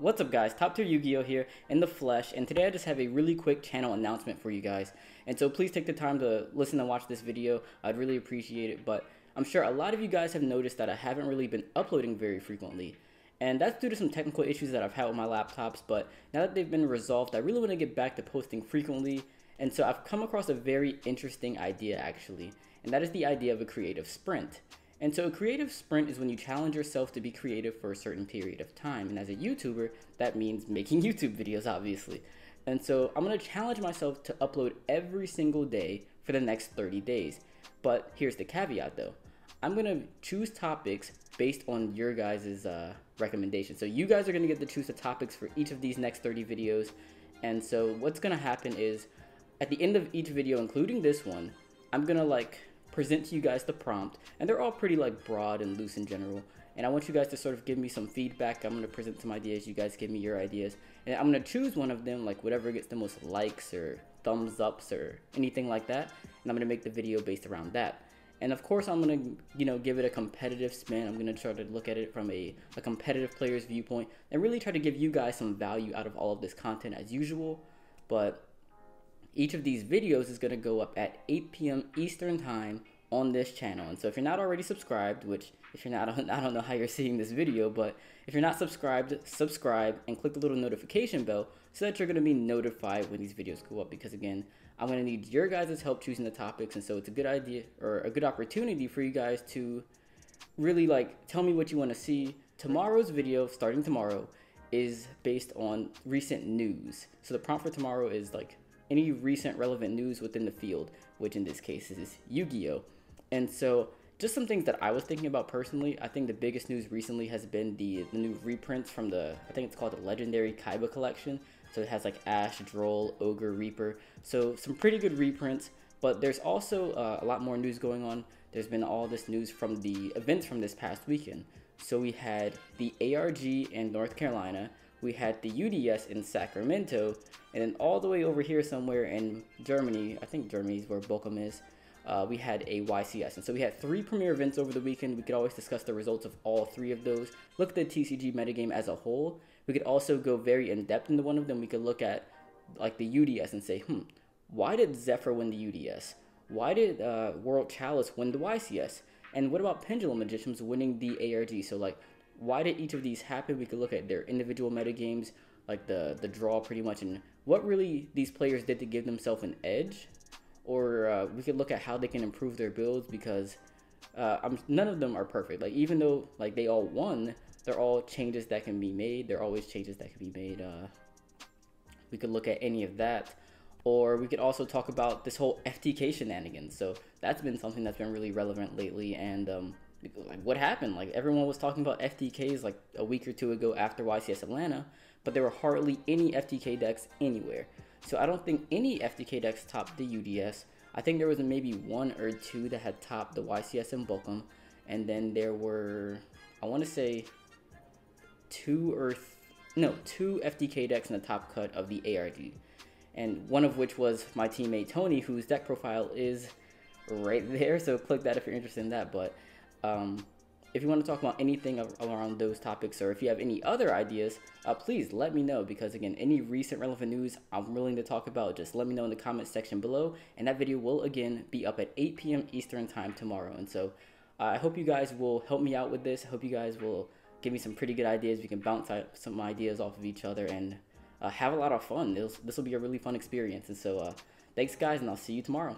What's up guys, Top Tier Yu-Gi-Oh here in the flesh, and today I just have a really quick channel announcement for you guys. And so please take the time to listen and watch this video. I'd really appreciate it, but I'm sure a lot of you guys have noticed that I haven't really been uploading very frequently. And that's due to some technical issues that I've had with my laptops, but now that they've been resolved, I really want to get back to posting frequently. And so I've come across a very interesting idea actually, and that is the idea of a creative sprint. And so a creative sprint is when you challenge yourself to be creative for a certain period of time. And as a YouTuber, that means making YouTube videos, obviously. And so I'm going to challenge myself to upload every single day for the next 30 days. But here's the caveat though. I'm going to choose topics based on your guys' recommendations. So you guys are going to get to choose the topics for each of these next 30 videos. And so what's going to happen is at the end of each video, including this one, I'm going to present to you guys the prompt, and they're all pretty broad and loose in general, and I want you guys to sort of give me some feedback. I'm going to present some ideas, you guys give me your ideas, and I'm going to choose one of them, whatever gets the most likes or thumbs ups or anything like that, and I'm going to make the video based around that. And of course I'm going to give it a competitive spin. I'm going to try to look at it from a competitive player's viewpoint and really try to give you guys some value out of all of this content as usual. But each of these videos is going to go up at 8 p.m. Eastern time on this channel. And so if you're not already subscribed, which if you're not, I don't know how you're seeing this video, but if you're not subscribed, subscribe and click the little notification bell so that you're going to be notified when these videos go up. Because again, I'm going to need your guys' help choosing the topics. And so it's a good idea or a good opportunity for you guys to really tell me what you want to see. Tomorrow's video, starting tomorrow, is based on recent news. So the prompt for tomorrow is any recent relevant news within the field, which in this case is Yu-Gi-Oh! And so just some things that I was thinking about personally. I think the biggest news recently has been the new reprints from I think it's called the Legendary Kaiba collection. So it has Ash, Droll, Ogre, Reaper. So some pretty good reprints, but there's also a lot more news going on. There's been all this news from the events from this past weekend. So we had the ARG in North Carolina, we had the UDS in Sacramento, and then all the way over here somewhere in Germany, I think Germany is where Bochum is, we had a YCS. And so we had 3 premier events over the weekend. We could always discuss the results of all 3 of those, look at the TCG metagame as a whole. We could also go very in-depth into one of them. We could look at the UDS and say, why did Zephyr win the UDS? Why did World Chalice win the YCS? And what about Pendulum Magicians winning the ARG? So why did each of these happen? We could look at their individual metagames, the draw pretty much, and what really these players did to give themselves an edge. Or we could look at how they can improve their builds, because none of them are perfect. Even though they all won, they're all changes that can be made. There are always changes that can be made. We could look at any of that. Or we could also talk about this whole FTK shenanigans. So that's been something that's been really relevant lately, and what happened? Everyone was talking about FTKs a week or 2 ago after YCS Atlanta, but there were hardly any FTK decks anywhere. So I don't think any FTK decks topped the UDS. I think there was maybe 1 or 2 that had topped the YCS and Bochum, and then there were, I want to say, 2 FTK decks in the top cut of the ARG, and one of which was my teammate Tony, whose deck profile is right there. So click that if you're interested in that. But if you want to talk about anything around those topics, or if you have any other ideas, please let me know, because again, any recent relevant news I'm willing to talk about. Just let me know in the comments section below, and that video will again be up at 8 p.m. Eastern time tomorrow. And so I hope you guys will help me out with this. I hope you guys will give me some pretty good ideas. We can bounce out some ideas off of each other and have a lot of fun. This will be a really fun experience. And so thanks guys, and I'll see you tomorrow.